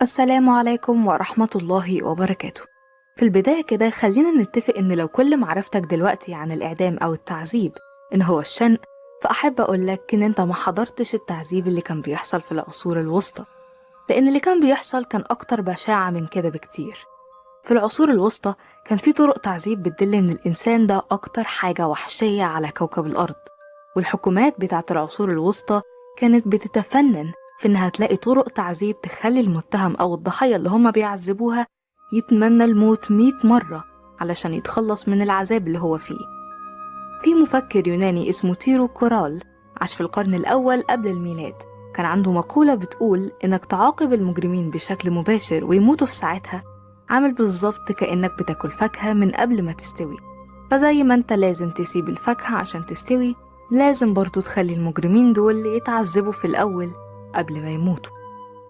السلام عليكم ورحمة الله وبركاته. في البداية كده خلينا نتفق إن لو كل معرفتك دلوقتي عن الإعدام أو التعذيب إن هو الشنق، فأحب أقولك إن أنت ما حضرتش التعذيب اللي كان بيحصل في العصور الوسطى، لأن اللي كان بيحصل كان أكتر بشاعة من كده بكتير. في العصور الوسطى كان في طرق تعذيب بتدل إن الإنسان ده أكتر حاجة وحشية على كوكب الأرض، والحكومات بتاعت العصور الوسطى كانت بتتفنن في إنها تلاقي طرق تعذيب تخلي المتهم أو الضحية اللي هما بيعذبوها يتمنى الموت 100 مرة علشان يتخلص من العذاب اللي هو فيه. في مفكر يوناني اسمه تيرو كورال عاش في القرن الأول قبل الميلاد، كان عنده مقولة بتقول إنك تعاقب المجرمين بشكل مباشر ويموتوا في ساعتها عامل بالظبط كأنك بتاكل فاكهة من قبل ما تستوي، فزي ما انت لازم تسيب الفاكهة عشان تستوي، لازم برضو تخلي المجرمين دول يتعذبوا في الأول قبل ما يموتوا.